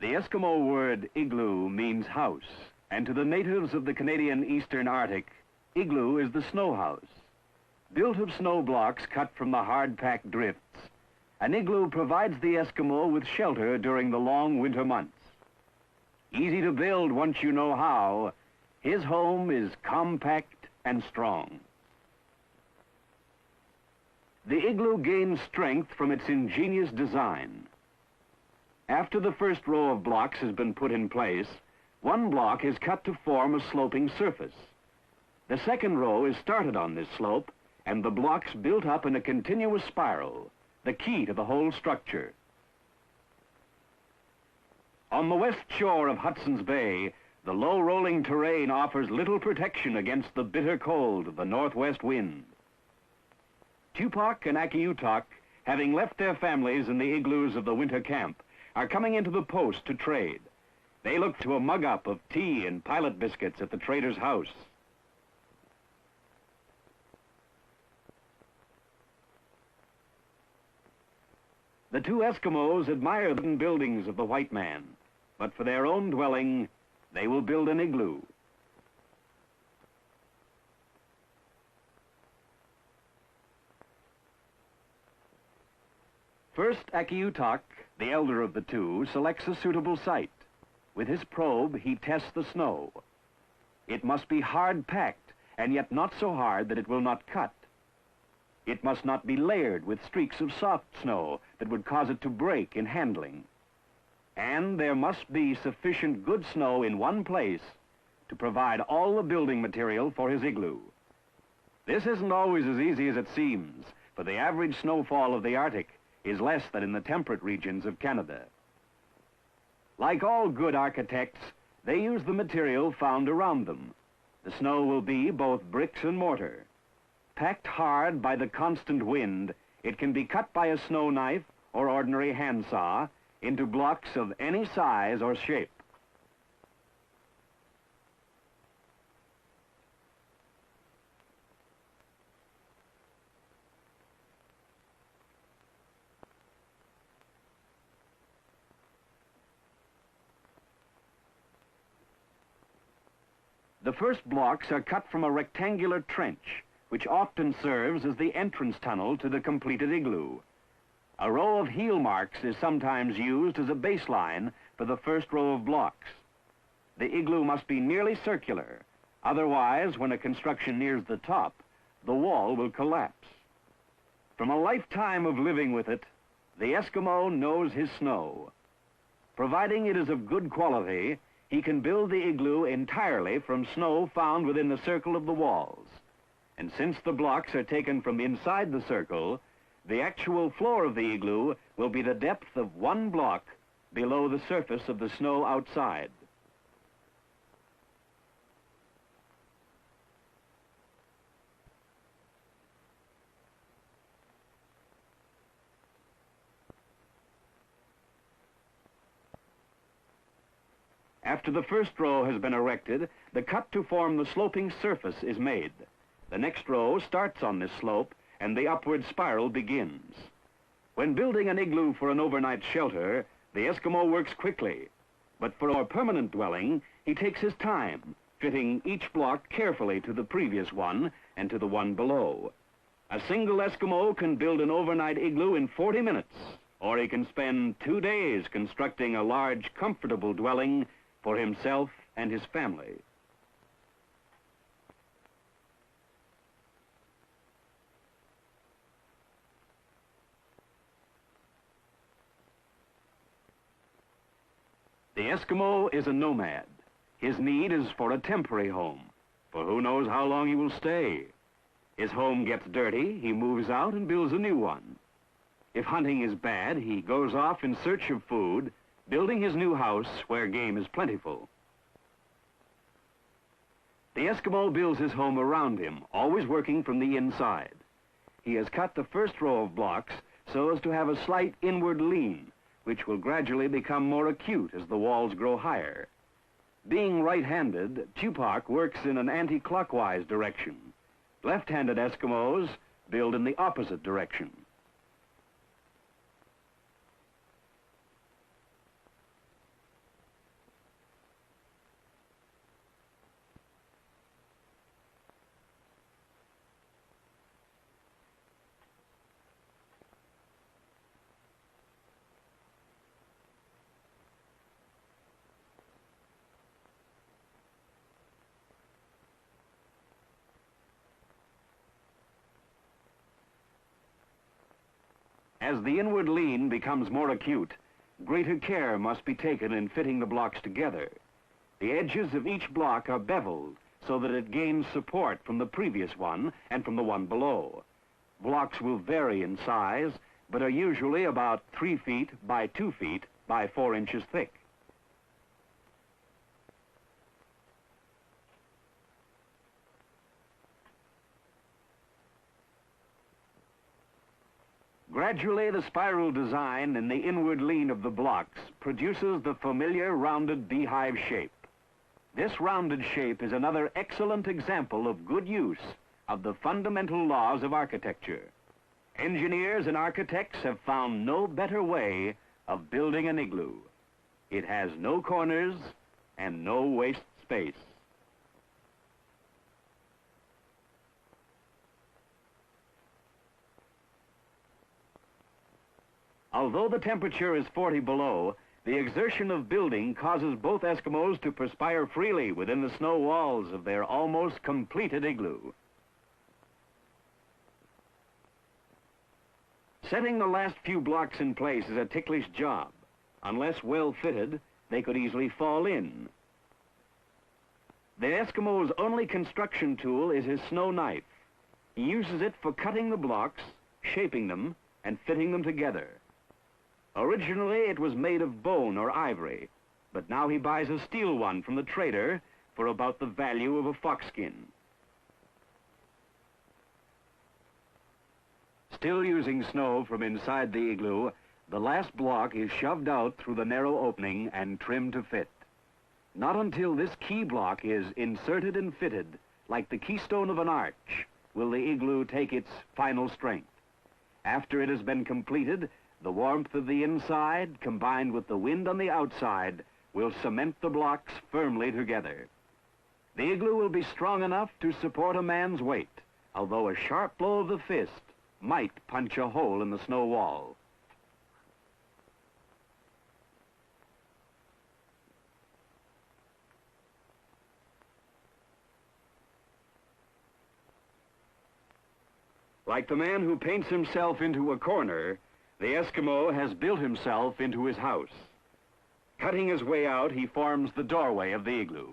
The Eskimo word igloo means house, and to the natives of the Canadian Eastern Arctic, igloo is the snow house. Built of snow blocks cut from the hard-packed drifts, an igloo provides the Eskimo with shelter during the long winter months. Easy to build once you know how, his home is compact and strong. The igloo gains strength from its ingenious design. After the first row of blocks has been put in place, one block is cut to form a sloping surface. The second row is started on this slope, and the blocks built up in a continuous spiral, the key to the whole structure. On the west shore of Hudson's Bay, the low rolling terrain offers little protection against the bitter cold of the northwest wind. Tupac and Akiutok, having left their families in the igloos of the winter camp, are coming into the post to trade. They look to a mug-up of tea and pilot biscuits at the trader's house. The two Eskimos admire the buildings of the white man, but for their own dwelling, they will build an igloo. First, Akiutok, the elder of the two, selects a suitable site. With his probe, he tests the snow. It must be hard-packed, and yet not so hard that it will not cut. It must not be layered with streaks of soft snow that would cause it to break in handling. And there must be sufficient good snow in one place to provide all the building material for his igloo. This isn't always as easy as it seems, for the average snowfall of the Arctic is less than in the temperate regions of Canada. Like all good architects, they use the material found around them. The snow will be both bricks and mortar. Packed hard by the constant wind, it can be cut by a snow knife or ordinary handsaw into blocks of any size or shape. The first blocks are cut from a rectangular trench, which often serves as the entrance tunnel to the completed igloo. A row of heel marks is sometimes used as a baseline for the first row of blocks. The igloo must be nearly circular, otherwise, when a construction nears the top, the wall will collapse. From a lifetime of living with it, the Eskimo knows his snow. Providing it is of good quality, he can build the igloo entirely from snow found within the circle of the walls. And since the blocks are taken from inside the circle, the actual floor of the igloo will be the depth of one block below the surface of the snow outside. After the first row has been erected, the cut to form the sloping surface is made. The next row starts on this slope, and the upward spiral begins. When building an igloo for an overnight shelter, the Eskimo works quickly. But for a permanent dwelling, he takes his time, fitting each block carefully to the previous one and to the one below. A single Eskimo can build an overnight igloo in 40 minutes, or he can spend 2 days constructing a large, comfortable dwelling for himself and his family. The Eskimo is a nomad. His need is for a temporary home, for who knows how long he will stay. His home gets dirty, he moves out and builds a new one. If hunting is bad, he goes off in search of food, building his new house where game is plentiful. The Eskimo builds his home around him, always working from the inside. He has cut the first row of blocks so as to have a slight inward lean, which will gradually become more acute as the walls grow higher. Being right-handed, Tupac works in an anti-clockwise direction. Left-handed Eskimos build in the opposite direction. As the inward lean becomes more acute, greater care must be taken in fitting the blocks together. The edges of each block are beveled so that it gains support from the previous one and from the one below. Blocks will vary in size, but are usually about 3 feet by 2 feet by 4 inches thick. Gradually, the spiral design in the inward lean of the blocks produces the familiar rounded beehive shape. This rounded shape is another excellent example of good use of the fundamental laws of architecture. Engineers and architects have found no better way of building an igloo. It has no corners and no waste space. Although the temperature is 40 below, the exertion of building causes both Eskimos to perspire freely within the snow walls of their almost completed igloo. Setting the last few blocks in place is a ticklish job. Unless well fitted, they could easily fall in. The Eskimo's only construction tool is his snow knife. He uses it for cutting the blocks, shaping them, and fitting them together. Originally, it was made of bone or ivory, but now he buys a steel one from the trader for about the value of a foxskin. Still using snow from inside the igloo, the last block is shoved out through the narrow opening and trimmed to fit. Not until this key block is inserted and fitted, like the keystone of an arch, will the igloo take its final strength. After it has been completed, the warmth of the inside, combined with the wind on the outside, will cement the blocks firmly together. The igloo will be strong enough to support a man's weight, although a sharp blow of the fist might punch a hole in the snow wall. Like the man who paints himself into a corner, the Eskimo has built himself into his house. Cutting his way out, he forms the doorway of the igloo.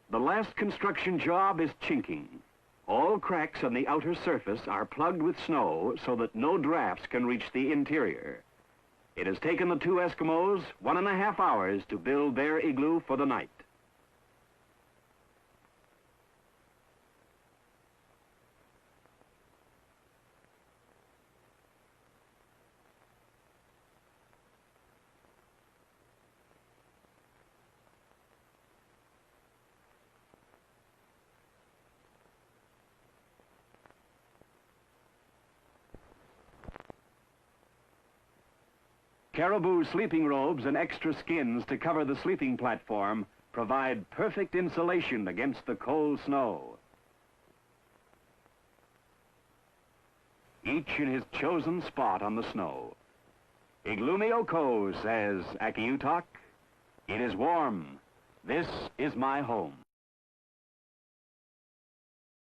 The last construction job is chinking. All cracks on the outer surface are plugged with snow so that no drafts can reach the interior. It has taken the two Eskimos 1.5 hours to build their igloo for the night. Caribou sleeping robes and extra skins to cover the sleeping platform provide perfect insulation against the cold snow. Each in his chosen spot on the snow. Igloo, says Akiutok. It is warm. This is my home.